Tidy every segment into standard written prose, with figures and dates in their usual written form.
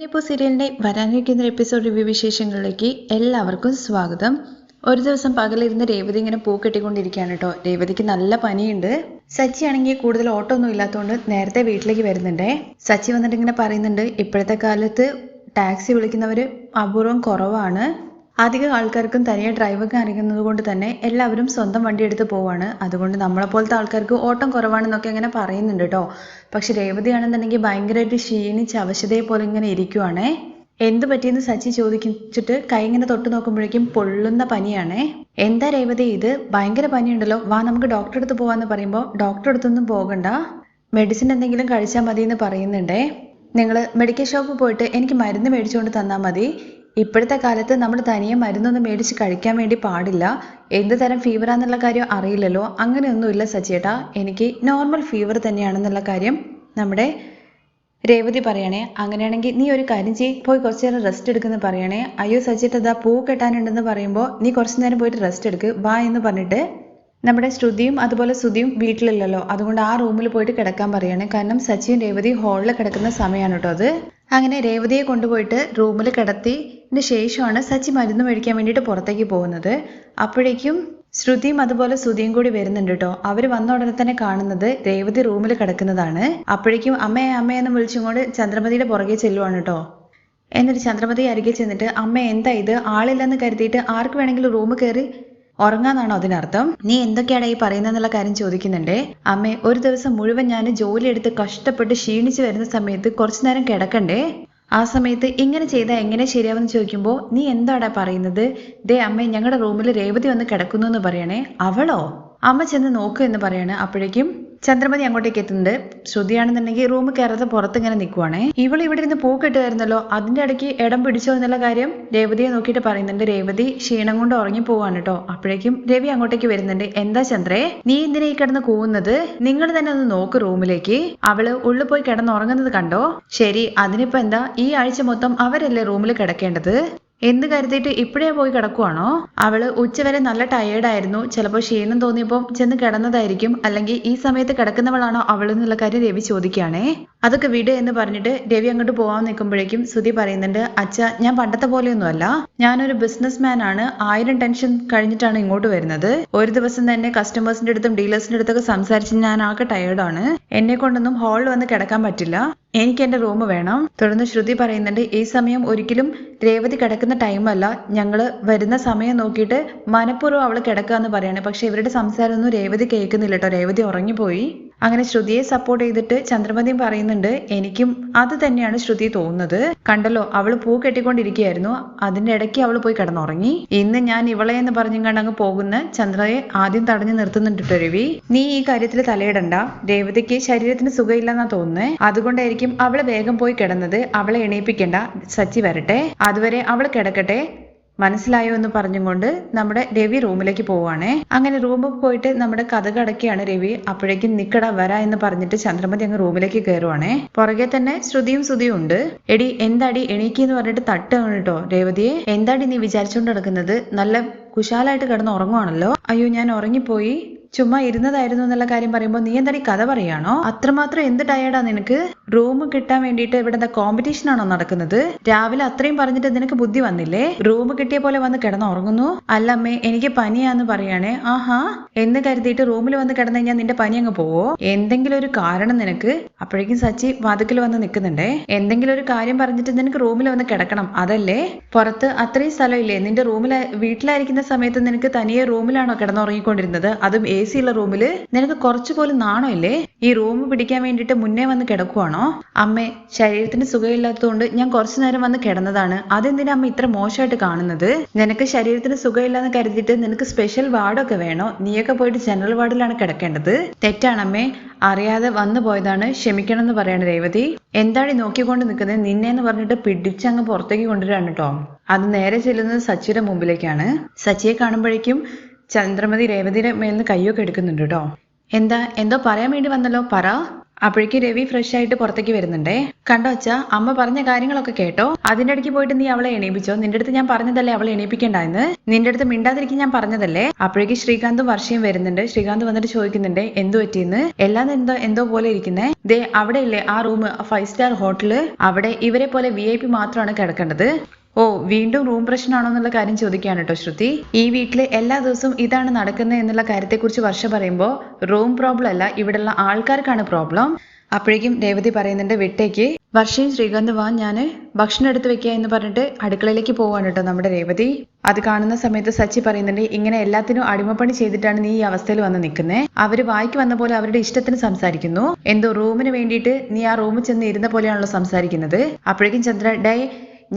ഇപ്പോൾ സീരിയലിൻ്റെ വരാനിരിക്കുന്ന എപ്പിസോഡ് റിവ്യൂ വിശേഷങ്ങളിലേക്ക് എല്ലാവർക്കും സ്വാഗതം. ഒരു ദിവസം പകലിരുന്ന് രേവതി ഇങ്ങനെ പൂ കെട്ടിക്കൊണ്ടിരിക്കുകയാണ് കേട്ടോ. രേവതിക്ക് നല്ല പനിയുണ്ട്. സച്ചി ആണെങ്കിൽ കൂടുതൽ ഓട്ടമൊന്നും ഇല്ലാത്തതുകൊണ്ട് നേരത്തെ വീട്ടിലേക്ക് വരുന്നുണ്ടേ. സച്ചി വന്നിട്ട് ഇങ്ങനെ പറയുന്നുണ്ട്, ഇപ്പോഴത്തെ കാലത്ത് ടാക്സി വിളിക്കുന്നവർ അപൂർവം കുറവാണ്. അധികം ആൾക്കാർക്കും തനിയെ ഡ്രൈവൊക്കെ അറിയുന്നത് കൊണ്ട് തന്നെ എല്ലാവരും സ്വന്തം വണ്ടി എടുത്ത് പോവാണ്. അതുകൊണ്ട് നമ്മളെപ്പോലത്തെ ആൾക്കാർക്ക് ഓട്ടം കുറവാണെന്നൊക്കെ ഇങ്ങനെ പറയുന്നുണ്ട് കേട്ടോ. പക്ഷെ രേവതിയാണെന്നുണ്ടെങ്കിൽ ഭയങ്കരമായിട്ട് ക്ഷീണിച്ച് അവശതയെ പോലെ ഇങ്ങനെ ഇരിക്കുവാണേ. എന്ത് പറ്റിയെന്ന് സച്ചി ചോദിച്ചിട്ട് കൈ ഇങ്ങനെ തൊട്ട് നോക്കുമ്പോഴേക്കും പൊള്ളുന്ന പനിയാണേ. എന്താ രേവതി ഇത്, ഭയങ്കര പനിയുണ്ടല്ലോ, വാ നമുക്ക് ഡോക്ടറെ അടുത്ത് പോവാന്ന് പറയുമ്പോൾ ഡോക്ടറെ അടുത്തൊന്നും പോകണ്ട, മെഡിസിൻ എന്തെങ്കിലും കഴിച്ചാൽ മതി എന്ന് പറയുന്നുണ്ടേ. നിങ്ങൾ മെഡിക്കൽ ഷോപ്പിൽ പോയിട്ട് എനിക്ക് മരുന്ന് മേടിച്ചുകൊണ്ട് തന്നാൽ മതി. ഇപ്പോഴത്തെ കാലത്ത് നമ്മൾ തനിയെ മരുന്നൊന്നും മേടിച്ച് കഴിക്കാൻ വേണ്ടി പാടില്ല. എന്ത് തരം ഫീവറാന്നുള്ള കാര്യം അറിയില്ലല്ലോ. അങ്ങനെയൊന്നുമില്ല സച്ചിയേട്ടാ, എനിക്ക് നോർമൽ ഫീവർ തന്നെയാണെന്നുള്ള കാര്യം നമ്മുടെ രേവതി പറയണേ. അങ്ങനെയാണെങ്കിൽ നീ ഒരു കാര്യം പോയി കുറച്ച് നേരം റെസ്റ്റ് എടുക്കുമെന്ന് പറയണേ. അയ്യോ സച്ചിയേട്ടാ, ഇതാ പൂ കെട്ടാനുണ്ടെന്ന് പറയുമ്പോൾ നീ കുറച്ച് നേരം പോയിട്ട് റെസ്റ്റ് എടുക്ക് വാ എന്ന് പറഞ്ഞിട്ട് നമ്മുടെ ശ്രുതിയും അതുപോലെ സുധിയും വീട്ടിലില്ലല്ലോ, അതുകൊണ്ട് ആ റൂമിൽ പോയിട്ട് കിടക്കാൻ പറയാണ്. കാരണം സച്ചിയും രേവതി ഹാളിൽ കിടക്കുന്ന സമയമാണ് കേട്ടോ അത്. അങ്ങനെ രേവതിയെ കൊണ്ടുപോയിട്ട് റൂമിൽ കിടത്തിയതിന് ശേഷമാണ് സച്ചി മരുന്ന് മേടിക്കാൻ വേണ്ടിയിട്ട് പുറത്തേക്ക് പോകുന്നത്. അപ്പോഴേക്കും ശ്രുതിയും അതുപോലെ സുധിയും കൂടി വരുന്നുണ്ട് കേട്ടോ. അവർ വന്ന ഉടനെ തന്നെ കാണുന്നത് രേവതി റൂമിൽ കിടക്കുന്നതാണ്. അപ്പോഴേക്കും അമ്മയെ അമ്മയെന്ന് വിളിച്ചുകൊണ്ട് ചന്ദ്രമതിയുടെ പുറകെ ചെല്ലുവാണ് കേട്ടോ. എന്നിട്ട് ചന്ദ്രമതി അരികെ ചെന്നിട്ട്, അമ്മ എന്താ ഇത്, ആളില്ലെന്ന് കരുതിയിട്ട് ആർക്ക് വേണമെങ്കിലും റൂം കയറി ഉറങ്ങാന്നാണോ അതിനർത്ഥം? നീ എന്തൊക്കെയാണ് ഈ പറയുന്നതെന്നുള്ള കാര്യം ചോദിക്കുന്നുണ്ടേ. അമ്മേ, ഒരു ദിവസം മുഴുവൻ ഞാൻ ജോലി എടുത്ത് കഷ്ടപ്പെട്ട് ക്ഷീണിച്ച് വരുന്ന സമയത്ത് കുറച്ചു നേരം കിടക്കണ്ടേ? ആ സമയത്ത് ഇങ്ങനെ ചെയ്താൽ എങ്ങനെ ശരിയാവെന്ന് ചോദിക്കുമ്പോൾ നീ എന്താടാ പറയുന്നത്? ദേ അമ്മേ, ഞങ്ങളുടെ റൂമിൽ രേവതി വന്ന് കിടക്കുന്നു എന്ന് പറയണേ. അവളോ? അമ്മ ചെന്ന് നോക്ക് എന്ന് പറയാണ്. അപ്പോഴേക്കും ചന്ദ്രമതി അങ്ങോട്ടേക്ക് എത്തുന്നുണ്ട്. ശ്രുതിയാണെന്നുണ്ടെങ്കിൽ റൂം കയറാതെ പുറത്ത് ഇങ്ങനെ നിൽക്കുവാണേ. ഇവൾ ഇവിടെ ഇരുന്ന് പൂ കെട്ടുമായിരുന്നല്ലോ, അതിന്റെ ഇടയ്ക്ക് ഇടം പിടിച്ചോ എന്നുള്ള കാര്യം രേവതിയെ നോക്കിയിട്ട് പറയുന്നുണ്ട്. രേവതി ക്ഷീണം കൊണ്ട് ഉറങ്ങി പോവാണ് കേട്ടോ. അപ്പോഴേക്കും രവി അങ്ങോട്ടേക്ക് വരുന്നുണ്ട്. എന്താ ചന്ദ്രേ, നീ എന്തിനാ ഈ കിടന്ന് കൂവുന്നത്? നിങ്ങൾ തന്നെ ഒന്ന് നോക്ക് റൂമിലേക്ക്. അവള് ഉള്ളിൽ പോയി കിടന്നുറങ്ങുന്നത് കണ്ടോ? ശരി, അതിനിപ്പോ എന്താ, ഈ ആഴ്ച മൊത്തം അവരല്ലേ റൂമിൽ കിടക്കേണ്ടത് എന്ന് കരുതിയിട്ട് ഇപ്പോഴേ പോയി കിടക്കുവാണോ? അവള് ഉച്ചവരെ നല്ല ടയേർഡായിരുന്നു, ചിലപ്പോൾ ക്ഷീണം തോന്നിയപ്പോൾ ചെന്ന് കിടന്നതായിരിക്കും, അല്ലെങ്കിൽ ഈ സമയത്ത് കിടക്കുന്നവളാണോ അവളെന്നുള്ള കാര്യം രവി ചോദിക്കുകയാണേ. അതൊക്കെ വിട് എന്ന് പറഞ്ഞിട്ട് രവി അങ്ങോട്ട് പോകാൻ നിൽക്കുമ്പോഴേക്കും സുധി പറയുന്നുണ്ട്, അച്ഛ ഞാൻ പണ്ടത്തെ പോലെയൊന്നുമല്ല, ഞാനൊരു ബിസിനസ് മാൻ ആണ്, 1000 ടെൻഷൻ കഴിഞ്ഞിട്ടാണ് ഇങ്ങോട്ട് വരുന്നത്. ഒരു ദിവസം തന്നെ കസ്റ്റമേഴ്സിന്റെ അടുത്തും ഡീലേഴ്സിന്റെ അടുത്തൊക്കെ സംസാരിച്ച് ഞാൻ ആകെ ടയേർഡാണ്, എന്നെ കൊണ്ടൊന്നും ഹാളിൽ വന്ന് കിടക്കാൻ പറ്റില്ല, എനിക്ക് എന്റെ റൂം വേണം. തുടർന്ന് ശ്രുതി പറയുന്നുണ്ട്, ഈ സമയം ഒരിക്കലും രേവതി കിടക്കുന്ന ടൈമല്ല, ഞങ്ങള് വരുന്ന സമയം നോക്കിയിട്ട് മനഃപൂർവ്വം അവള് കിടക്കുക എന്ന് പറയാണ്. പക്ഷെ ഇവരുടെ സംസാരമൊന്നും രേവതി കേൾക്കുന്നില്ല കേട്ടോ, രേവതി ഉറങ്ങിപ്പോയി. അങ്ങനെ ശ്രുതിയെ സപ്പോർട്ട് ചെയ്തിട്ട് ചന്ദ്രമതിയും പറയുന്നുണ്ട്, എനിക്കും അത് തന്നെയാണ് ശ്രുതി തോന്നുന്നത്, കണ്ടല്ലോ അവള് പൂ കെട്ടിക്കൊണ്ടിരിക്കുകയായിരുന്നു, അതിന്റെ ഇടയ്ക്ക് അവള് പോയി കിടന്നുറങ്ങി. ഇന്ന് ഞാൻ ഇവളെ എന്ന് പറഞ്ഞും കണ്ട് അങ്ങ് പോകുന്ന ചന്ദ്രയെ ആദ്യം തടഞ്ഞു നിർത്തുന്നുണ്ട് കേട്ടോ രവി. നീ ഈ കാര്യത്തിൽ തലയിടണ്ട, രേവതിക്ക് ശരീരത്തിന് സുഖമില്ലെന്നാ തോന്നുന്നത്, അതുകൊണ്ടായിരിക്കും അവള് വേഗം പോയി കിടന്നത്, അവളെ എണീപ്പിക്കണ്ട, സച്ചി വരട്ടെ, അതുവരെ അവള് കിടക്കട്ടെ, മനസ്സിലായോ എന്ന് പറഞ്ഞുകൊണ്ട് നമ്മുടെ രവി റൂമിലേക്ക് പോവാണേ. അങ്ങനെ റൂമിൽ പോയിട്ട് നമ്മുടെ കഥ കടക്കുകയാണ് രവി. അപ്പോഴേക്കും നിക്കട വരാ എന്ന് പറഞ്ഞിട്ട് ചന്ദ്രമതി അങ്ങ് റൂമിലേക്ക് കയറുവാണേ. പുറകെ തന്നെ ശ്രുതിയും സുധിയും ഉണ്ട്. എടി എന്താടി എണീക്കെന്ന് പറഞ്ഞിട്ട് തട്ടാണ് കേട്ടോ രേവതിയെ. എന്താടി നീ വിചാരിച്ചുകൊണ്ട് നടക്കുന്നത്, നല്ല കുശാലായിട്ട് കിടന്ന് ഉറങ്ങുവാണല്ലോ. അയ്യോ ഞാൻ ഉറങ്ങിപ്പോയി, ചുമ്മാ ഇരുന്നതായിരുന്നു എന്നുള്ള കാര്യം പറയുമ്പോൾ നീ എന്താടി കഥ പറയാണോ? അത്രമാത്രം എന്ത് ടയേർഡാ നിനക്ക്? റൂം കിട്ടാൻ വേണ്ടിയിട്ട് ഇവിടെ എന്താ കോമ്പറ്റീഷൻ ആണോ നടക്കുന്നത്? രാവിലെ അത്രയും പറഞ്ഞിട്ട് നിനക്ക് ബുദ്ധി വന്നില്ലേ? റൂം കിട്ടിയ പോലെ വന്ന് കിടന്ന് ഉറങ്ങുന്നു. അല്ലമ്മേ, എനിക്ക് പനിയാന്ന് പറയാണേ. ആഹാ, എന്ന് കരുതിയിട്ട് റൂമിൽ വന്ന് കിടന്നു കഴിഞ്ഞാൽ നിന്റെ പനി അങ്ങ് പോവോ? എന്തെങ്കിലും ഒരു കാരണം നിനക്ക്? അപ്പോഴേക്കും സച്ചി വാതിക്കൽ വന്ന് നിൽക്കുന്നുണ്ടേ. എന്തെങ്കിലും ഒരു കാര്യം പറഞ്ഞിട്ട് നിനക്ക് റൂമിൽ വന്ന് കിടക്കണം, അതല്ലേ? പുറത്ത് അത്രയും സ്ഥലമില്ലേ? നിന്റെ റൂമിൽ വീട്ടിലായിരിക്കുന്ന സമയത്ത് നിനക്ക് തനിയെ റൂമിലാണോ കിടന്നുറങ്ങിക്കൊണ്ടിരുന്നത്? അതും AC ഉള്ള റൂമില്. നിനക്ക് കുറച്ചു പോലും നാണോ ഇല്ലേ? ഈ റൂം പിടിക്കാൻ വേണ്ടിയിട്ട് മുന്നേ വന്ന് കിടക്കുവാണോ? അമ്മേ, ശരീരത്തിന് സുഖമില്ലാത്തതുകൊണ്ട് ഞാൻ കുറച്ചു നേരം വന്ന് കിടന്നതാണ്, അതെന്തിനാ അമ്മ ഇത്ര മോശമായിട്ട് കാണുന്നത്? നിനക്ക് ശരീരത്തിന് സുഖമില്ലാന്ന് കരുതിയിട്ട് നിനക്ക് സ്പെഷ്യൽ വാർഡൊക്കെ വേണോ? നീയൊക്കെ പോയിട്ട് ജനറൽ വാർഡിലാണ് കിടക്കേണ്ടത്. തെറ്റാണമ്മേ, അറിയാതെ വന്നു പോയതാണ്, ക്ഷമിക്കണം എന്ന് പറയാണ് രേവതി. എന്താണ് നോക്കിക്കൊണ്ട് നിൽക്കുന്നത്? നിന്നെന്ന് പറഞ്ഞിട്ട് പിടിച്ചങ്ങ് പുറത്തേക്ക് കൊണ്ടുവരാണ് കേട്ടോ. അത് നേരെ ചെല്ലുന്നത് സച്ചിയുടെ മുമ്പിലേക്കാണ്. സച്ചിയെ കാണുമ്പോഴേക്കും ചന്ദ്രമതി രേവതിയുടെ മേലിന്ന് കയ്യൊക്കെ എടുക്കുന്നുണ്ട് കേട്ടോ. എന്തോ പറയാൻ വേണ്ടി വന്നല്ലോ, പറ. അപ്പോഴേക്ക് രവി ഫ്രഷ് ആയിട്ട് പുറത്തേക്ക് വരുന്നുണ്ടേ. കണ്ടോ അച്ഛാ, അമ്മ പറഞ്ഞ കാര്യങ്ങളൊക്കെ കേട്ടോ? അതിന്റെ ഇടയ്ക്ക് പോയിട്ട് നീ അവളെ എണീപ്പിച്ചോ? നിന്റെ അടുത്ത് ഞാൻ പറഞ്ഞതല്ലേ അവളെ എണീപ്പിക്കണ്ടെന്ന്? നിന്റെ അടുത്ത് മിണ്ടാതിരിക്കും ഞാൻ പറഞ്ഞതല്ലേ? അപ്പോഴേക്ക് ശ്രീകാന്തും വർഷയും വരുന്നുണ്ട്. ശ്രീകാന്ത് വന്നിട്ട് ചോദിക്കുന്നുണ്ട് എന്തു പറ്റിയെന്ന്. എല്ലാം എന്തോ പോലെ ഇരിക്കുന്നേ. ദേ അവിടെ ഇല്ലേ ആ റൂം, 5 സ്റ്റാർ ഹോട്ടല്, അവിടെ ഇവരെ പോലെ VIP മാത്രമാണ് കിടക്കേണ്ടത്. ഓ, വീണ്ടും റൂം പ്രശ്നമാണോ എന്നുള്ള കാര്യം ചോദിക്കുകയാണ് കേട്ടോ ശ്രുതി. ഈ വീട്ടില് എല്ലാ ദിവസവും ഇതാണ് നടക്കുന്നത് എന്നുള്ള കാര്യത്തെക്കുറിച്ച് വർഷ പറയുമ്പോൾ റൂം പ്രോബ്ലം അല്ല, ഇവിടെയുള്ള ആൾക്കാർക്കാണ് പ്രോബ്ലം. അപ്പോഴേക്കും രേവതി പറയുന്നുണ്ട് വിട്ടേക്ക്. വർഷയും ശ്രീകാന്ത് വാ, ഞാന് ഭക്ഷണം എടുത്ത് വെക്കുക എന്ന് പറഞ്ഞിട്ട് അടുക്കളയിലേക്ക് പോവാണ് കേട്ടോ നമ്മുടെ രേവതി. അത് കാണുന്ന സമയത്ത് സച്ചി പറയുന്നുണ്ട് ഇങ്ങനെ എല്ലാത്തിനും അടിമപ്പണി ചെയ്തിട്ടാണ് നീ ഈ അവസ്ഥയിൽ വന്ന് നിൽക്കുന്നത്. അവര് വായിക്ക് വന്ന പോലെ അവരുടെ ഇഷ്ടത്തിന് സംസാരിക്കുന്നു. എന്തോ റൂമിന് വേണ്ടിയിട്ട് നീ ആ റൂമിൽ ചെന്ന് ഇരുന്ന പോലെയാണല്ലോ സംസാരിക്കുന്നത്. അപ്പോഴേക്കും ചന്ദ്ര ഡേ,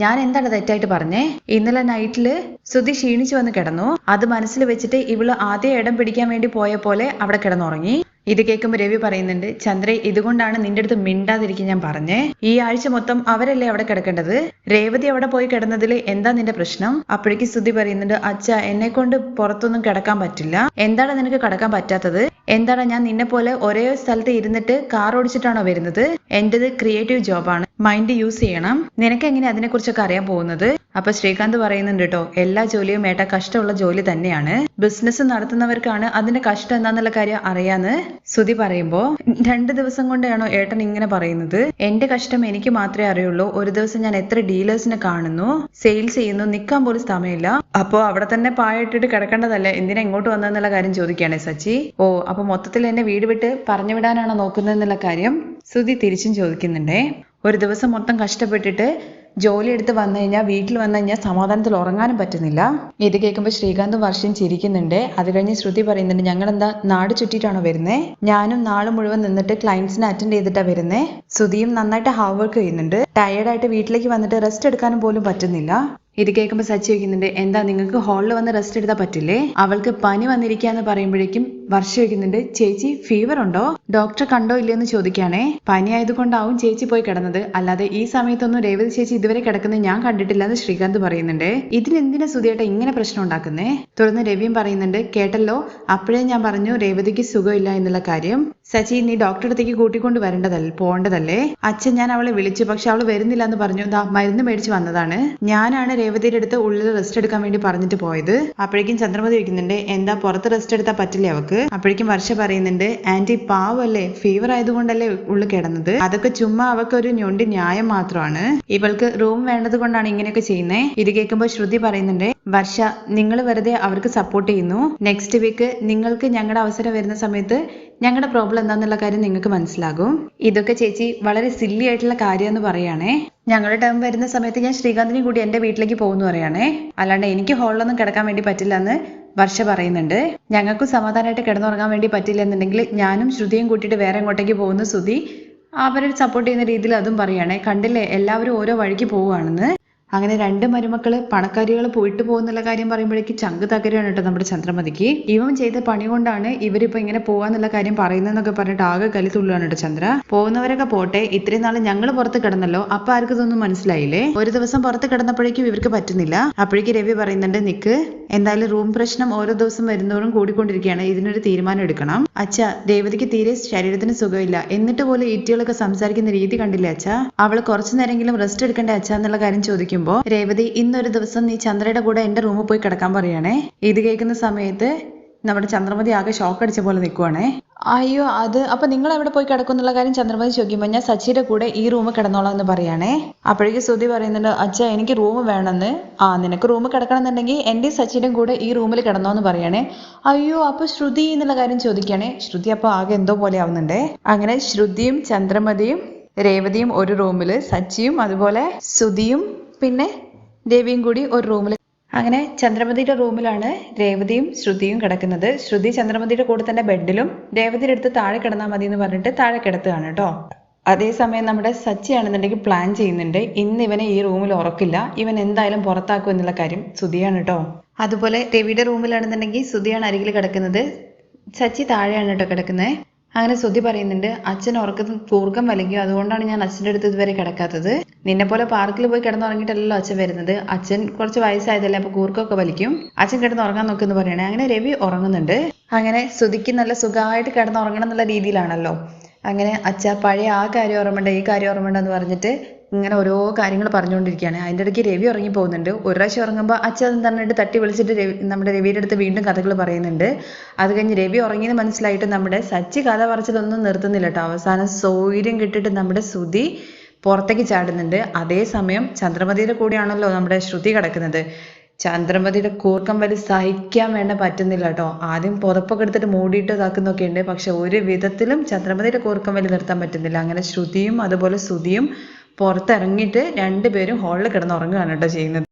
ഞാൻ എന്താണ് തെറ്റായിട്ട് പറഞ്ഞേ? ഇന്നലെ നൈറ്റില് ശ്രുതി ക്ഷീണിച്ചു വന്ന് കിടന്നു. അത് മനസ്സിൽ വെച്ചിട്ട് ഇവള് ആദ്യം ഇടം പിടിക്കാൻ വേണ്ടി പോയ പോലെ അവിടെ കിടന്നുറങ്ങി. ഇത് കേൾക്കുമ്പോൾ രവി പറയുന്നുണ്ട് ചന്ദ്ര, ഇതുകൊണ്ടാണ് നിന്റെ അടുത്ത് മിണ്ടാതിരിക്കും ഞാൻ പറഞ്ഞേ. ഈ ആഴ്ച മൊത്തം അവരല്ലേ അവിടെ കിടക്കേണ്ടത്? രേവതി അവിടെ പോയി കിടന്നതിൽ എന്താ നിന്റെ പ്രശ്നം? അപ്പോഴേക്ക് ശ്രുതി പറയുന്നുണ്ട് അച്ഛ, എന്നെ കൊണ്ട് പുറത്തൊന്നും കിടക്കാൻ പറ്റില്ല. എന്താണ് നിനക്ക് കിടക്കാൻ പറ്റാത്തത്? എന്താണ് ഞാൻ നിന്നെ പോലെ ഒരേ സ്ഥലത്ത് ഇരുന്നിട്ട് കാർ ഓടിച്ചിട്ടാണോ വരുന്നത്? എന്റേത് ക്രിയേറ്റീവ് ജോബാണ്, മൈൻഡ് യൂസ് ചെയ്യണം. നിനക്ക് എങ്ങനെ അതിനെ കുറിച്ചൊക്കെ അറിയാൻ പോകുന്നത്? അപ്പൊ ശ്രീകാന്ത് പറയുന്നുണ്ട് കേട്ടോ, എല്ലാ ജോലിയും ഏട്ടാ കഷ്ടമുള്ള ജോലി തന്നെയാണ്. ബിസിനസ് നടത്തുന്നവർക്കാണ് അതിന്റെ കഷ്ടം എന്താന്നുള്ള കാര്യം അറിയാന്ന് ശ്രുതി പറയുമ്പോ 2 ദിവസം കൊണ്ടാണോ ഏട്ടൻ ഇങ്ങനെ പറയുന്നത്? എന്റെ കഷ്ടം എനിക്ക് മാത്രമേ അറിയുള്ളൂ. ഒരു ദിവസം ഞാൻ എത്ര ഡീലേഴ്സിനെ കാണുന്നു, സെയിൽസ് ചെയ്യുന്നു, നിൽക്കാൻ പോലും സമയമില്ല. അപ്പോ അവിടെ തന്നെ പായിട്ടിട്ട് കിടക്കേണ്ടതല്ലേ, എന്തിനാ ഇങ്ങോട്ട് വന്നതെന്നുള്ള കാര്യം ചോദിക്കുകയാണെ സച്ചി. ഓ, അപ്പൊ മൊത്തത്തിൽ എന്നെ വീട് വിട്ട് പറഞ്ഞു വിടാനാണോ നോക്കുന്നതെന്നുള്ള കാര്യം ശ്രുതി തിരിച്ചും ചോദിക്കുന്നുണ്ടേ. ഒരു ദിവസം മൊത്തം കഷ്ടപ്പെട്ടിട്ട് ജോലി എടുത്ത് വന്നു കഴിഞ്ഞാൽ വീട്ടിൽ വന്നു കഴിഞ്ഞാൽ സമാധാനത്തിൽ ഉറങ്ങാനും പറ്റുന്നില്ല. ഇത് കേൾക്കുമ്പോൾ ശ്രീകാന്തും വർഷയും ചിരിക്കുന്നുണ്ട്. അത് കഴിഞ്ഞ് ശ്രുതി പറയുന്നുണ്ട് ഞങ്ങൾ എന്താ നാട് ചുറ്റിട്ടാണോ വരുന്നേ? ഞാനും നാളെ മുഴുവൻ നിന്നിട്ട് ക്ലയൻസിനെ അറ്റൻഡ് ചെയ്തിട്ടാ വരുന്നേ. ശ്രുതിയും നന്നായിട്ട് ഹാർഡ് വർക്ക് ചെയ്യുന്നുണ്ട്. ടയേർഡായിട്ട് വീട്ടിലേക്ക് വന്നിട്ട് റെസ്റ്റ് എടുക്കാനും പോലും പറ്റുന്നില്ല. ഇത് കേൾക്കുമ്പോൾ സച്ചി വയ്ക്കുന്നുണ്ട് എന്താ നിങ്ങൾക്ക് ഹാളിൽ വന്ന് റെസ്റ്റ് എടുത്താൽ പറ്റില്ലേ? അവൾക്ക് പനി വന്നിരിക്കാന്ന് പറയുമ്പോഴേക്കും വർഷ വയ്ക്കുന്നുണ്ട് ചേച്ചി ഫീവർ ഉണ്ടോ, ഡോക്ടറെ കണ്ടോ ഇല്ലയെന്ന് ചോദിക്കുകയാണേ. പനി ആയതുകൊണ്ടാവും ചേച്ചി പോയി കിടന്നത്, അല്ലാതെ ഈ സമയത്തൊന്നും രേവതി ചേച്ചി ഇതുവരെ കിടക്കുന്നത് ഞാൻ കണ്ടിട്ടില്ലെന്ന് ശ്രീകാന്ത് പറയുന്നുണ്ട്. ഇതിനെന്തിനാ സുധിയേട്ടാ ഇങ്ങനെ പ്രശ്നം ഉണ്ടാക്കുന്നേ? തുടർന്ന് രവിയും പറയുന്നുണ്ട് കേട്ടല്ലോ, അപ്പോഴേ ഞാൻ പറഞ്ഞു രേവതിക്ക് സുഖമില്ല എന്നുള്ള കാര്യം. സച്ചി നീ ഡോക്ടറെ അടുത്തേക്ക് കൂട്ടിക്കൊണ്ട് പോകേണ്ടതല്ലേ? അച്ഛൻ ഞാൻ അവളെ വിളിച്ചു, പക്ഷെ അവള് വരുന്നില്ല എന്ന് പറഞ്ഞു. ദാ മരുന്ന് മേടിച്ച് വന്നതാണ്. ഞാനാണ് രേവതിയുടെ അടുത്ത് ഉള്ളിൽ റെസ്റ്റ് എടുക്കാൻ വേണ്ടി പറഞ്ഞിട്ട് പോയത്. അപ്പോഴേക്കും ചന്ദ്രമതി ചോദിക്കുന്നുണ്ട് എന്താ പുറത്ത് റെസ്റ്റ് എടുത്താൽ പറ്റില്ലേ അവക്ക്? അപ്പോഴേക്കും വർഷ പറയുന്നുണ്ട് ആന്റി പാവല്ലേ, ഫീവർ ആയതുകൊണ്ടല്ലേ ഉള്ളിൽ കിടന്നത്, അതൊക്കെ ചുമ്മാ അവൾക്ക് ഒരു ഞൊണ്ടി ന്യായം മാത്രമാണ്. ഇവൾക്ക് റൂം വേണ്ടത് കൊണ്ടാണ് ഇങ്ങനെയൊക്കെ ചെയ്യുന്നേ. ഇത് കേൾക്കുമ്പോൾ ശ്രുതി പറയുന്നുണ്ട് വർഷ, നിങ്ങൾ വെറുതെ അവർക്ക് സപ്പോർട്ട് ചെയ്യുന്നു. നെക്സ്റ്റ് വീക്ക് നിങ്ങൾക്ക് ഞങ്ങളുടെ അവസരം വരുന്ന സമയത്ത് ഞങ്ങളുടെ പ്രോബ്ലം എന്താന്നുള്ള കാര്യം നിങ്ങൾക്ക് മനസ്സിലാകും. ഇതൊക്കെ ചേച്ചി വളരെ സില്ലി ആയിട്ടുള്ള കാര്യം എന്ന് പറയാണേ. ഞങ്ങളുടെ ടൈം വരുന്ന സമയത്ത് ഞാൻ ശ്രീകാന്തിനെയും കൂടി എന്റെ വീട്ടിലേക്ക് പോകുന്നു പറയാണേ, അല്ലാണ്ട് എനിക്ക് ഹോളിലൊന്നും കിടക്കാൻ വേണ്ടി പറ്റില്ല എന്ന് വർഷ പറയുന്നുണ്ട്. ഞങ്ങൾക്കും സമാധാനമായിട്ട് കിടന്നുറങ്ങാൻ വേണ്ടി പറ്റില്ല എന്നുണ്ടെങ്കിൽ ഞാനും ശ്രുതിയും കൂട്ടിയിട്ട് വേറെ എങ്ങോട്ടേക്ക് പോകുന്ന ശ്രുതി അവരെ സപ്പോർട്ട് ചെയ്യുന്ന രീതിയിൽ അതും പറയുകയാണേ. കണ്ടില്ലേ എല്ലാവരും ഓരോ വഴിക്ക് പോവുകയാണെന്ന്. അങ്ങനെ 2 മരുമക്കള് പണക്കാരികൾ പോയിട്ട് പോകുന്നുള്ള കാര്യം പറയുമ്പോഴേക്ക് ചങ്ക് തകരുകയാണ് കേട്ടോ നമ്മുടെ ചന്ദ്രമതിക്ക്. ഇവൻ ചെയ്ത പണി കൊണ്ടാണ് ഇവരിപ്പോ ഇങ്ങനെ പോവാന്നുള്ള കാര്യം പറയുന്നതെന്നൊക്കെ പറഞ്ഞിട്ട് ആകെ കലിത്തുള്ളുകയാണ് കേട്ടോ ചന്ദ്ര. പോകുന്നവരൊക്കെ പോട്ടെ, ഇത്രയും നാള് ഞങ്ങൾ പുറത്ത് കിടന്നല്ലോ, അപ്പൊ ആർക്കും ഇതൊന്നും മനസ്സിലായില്ലേ? ഒരു ദിവസം പുറത്ത് കിടന്നപ്പോഴേക്കും ഇവർക്ക് പറ്റുന്നില്ല. അപ്പോഴേക്ക് രവി പറയുന്നുണ്ട് നിക്ക്, എന്തായാലും റൂം പ്രശ്നം ഓരോ ദിവസം വരുന്നവരും കൂടിക്കൊണ്ടിരിക്കുകയാണ്, ഇതിനൊരു തീരുമാനം എടുക്കണം. അച്ഛ, രേവതിക്ക് തീരെ ശരീരത്തിന് സുഖമില്ല, എന്നിട്ട് പോലും ഈറ്റികളൊക്കെ സംസാരിക്കുന്ന രീതി കണ്ടില്ലേ അച്ഛ? അവള് കുറച്ചു നേരെങ്കിലും റെസ്റ്റ് എടുക്കേണ്ട അച്ഛ എന്നുള്ള കാര്യം ചോദിക്കുമ്പോൾ രേവതി ഇന്നൊരു ദിവസം നീ ചന്ദ്രയുടെ കൂടെ എന്റെ റൂമിൽ പോയി കിടക്കാൻ പറയുകയാണേ. ഇത് കേൾക്കുന്ന സമയത്ത് നമ്മുടെ ചന്ദ്രമതി ആകെ ഷോക്ക് അടിച്ച പോലെ നിൽക്കുവാണേ. അയ്യോ, അത് അപ്പൊ നിങ്ങൾ എവിടെ പോയി കിടക്കും എന്നുള്ള കാര്യം ചന്ദ്രമതി ചോദിക്കുമ്പോൾ ഞാൻ സച്ചിയുടെ കൂടെ ഈ റൂമിൽ കിടന്നോളാം എന്ന് പറയാണേ. അപ്പോഴേക്ക് ശ്രുതി പറയുന്നുണ്ട് അച്ഛ എനിക്ക് റൂം വേണമെന്ന്. നിനക്ക് റൂമിൽ കിടക്കണം എന്നുണ്ടെങ്കിൽ എന്റെ സച്ചിയുടെയും കൂടെ ഈ റൂമിൽ കിടന്നോന്ന് പറയണേ. അയ്യോ, അപ്പൊ ശ്രുതി എന്നുള്ള കാര്യം ചോദിക്കുകയാണേ. ശ്രുതി അപ്പൊ ആകെ എന്തോ പോലെ ആവുന്നുണ്ടേ. അങ്ങനെ ശ്രുതിയും ചന്ദ്രമതിയും രേവതിയും ഒരു റൂമില്, സച്ചിയും അതുപോലെ ശ്രുതിയും പിന്നെ രവിയും കൂടി ഒരു റൂമിൽ. അങ്ങനെ ചന്ദ്രമതിയുടെ റൂമിലാണ് രേവതിയും ശ്രുതിയും കിടക്കുന്നത്. ശ്രുതി ചന്ദ്രമതിയുടെ കൂടെ തന്നെ ബെഡിലും, രേവതിയുടെ അടുത്ത് താഴെ കിടന്നാൽ മതി എന്ന് പറഞ്ഞിട്ട് താഴെ കിടത്തുകയാണ് കേട്ടോ. അതേസമയം നമ്മുടെ സച്ചി ആണെന്നുണ്ടെങ്കിൽ പ്ലാൻ ചെയ്യുന്നുണ്ട് ഇന്ന് ഇവനെ ഈ റൂമിൽ ഉറക്കില്ല, ഇവൻ എന്തായാലും പുറത്താക്കും എന്നുള്ള കാര്യം. ശ്രുതിയാണ് കേട്ടോ. അതുപോലെ രവിയുടെ റൂമിലാണെന്നുണ്ടെങ്കിൽ ശ്രുതിയാണ് അരികിൽ കിടക്കുന്നത്, സച്ചി താഴെയാണ് കേട്ടോ കിടക്കുന്നത്. അങ്ങനെ ശ്രുതി പറയുന്നുണ്ട് അച്ഛൻ ഉറക്കത്തിന് കൂർക്കം വലിക്കും, അതുകൊണ്ടാണ് ഞാൻ അച്ഛൻ്റെ അടുത്ത് ഇതുവരെ കിടക്കാത്തത്. നിന്നെ പോലെ പാർക്കിൽ പോയി കിടന്നുറങ്ങിയിട്ടല്ലോ അച്ഛൻ വരുന്നത്, അച്ഛൻ കുറച്ച് വയസ്സായതല്ലേ, അപ്പൊ കൂർക്കൊക്കെ വലിക്കും, അച്ഛൻ കിടന്നുറങ്ങാൻ നോക്കുമെന്ന് പറയണേ. അങ്ങനെ രവി ഉറങ്ങുന്നുണ്ട്. അങ്ങനെ ശ്രുതിക്ക് നല്ല സുഖമായിട്ട് കിടന്നുറങ്ങണം എന്നുള്ള രീതിയിലാണല്ലോ. അങ്ങനെ അച്ഛ പഴയ ആ കാര്യം ഓർമ്മയുണ്ട് ഈ കാര്യം ഓർമ്മയുണ്ട് എന്ന് പറഞ്ഞിട്ട് ഇങ്ങനെ ഓരോ കാര്യങ്ങൾ പറഞ്ഞുകൊണ്ടിരിക്കുകയാണ്. അതിൻ്റെ ഇടയ്ക്ക് രവി ഉറങ്ങി പോകുന്നുണ്ട്. ഒരു പ്രാവശ്യം ഉറങ്ങുമ്പോൾ അച്ഛൻ എന്ന് പറഞ്ഞിട്ട് തട്ടി വിളിച്ചിട്ട് നമ്മുടെ രവിയുടെ അടുത്ത് വീണ്ടും കഥകൾ പറയുന്നുണ്ട്. അത് കഴിഞ്ഞ് രവി ഉറങ്ങിയെന്ന് മനസ്സിലായിട്ട് നമ്മുടെ സച്ചി കഥ പറച്ചിലൊന്നും നിർത്തുന്നില്ല കേട്ടോ. അവസാനം സൗകര്യം കിട്ടിയിട്ട് നമ്മുടെ ശ്രുതി പുറത്തേക്ക് ചാടുന്നുണ്ട്. അതേസമയം ചന്ദ്രമതിയുടെ കൂടെയാണല്ലോ നമ്മുടെ ശ്രുതി കിടക്കുന്നത്. ചന്ദ്രമതിയുടെ കൂർക്കം വലി സഹിക്കാൻ വേണ്ട പറ്റുന്നില്ല കേട്ടോ. ആദ്യം പുതപ്പൊക്കെ എടുത്തിട്ട് മൂടിയിട്ട് ഇതാക്കുന്നൊക്കെ ഉണ്ട്. പക്ഷെ ഒരു വിധത്തിലും ചന്ദ്രമതിയുടെ കൂർക്കം വലി നിർത്താൻ പറ്റുന്നില്ല. അങ്ങനെ ശ്രുതിയും അതുപോലെ ശ്രുതിയും പുറത്തിറങ്ങിയിട്ട് രണ്ടുപേരും ഹാളിൽ കിടന്ന് ഉറങ്ങുകയാണ് കേട്ടോ ചെയ്യുന്നത്.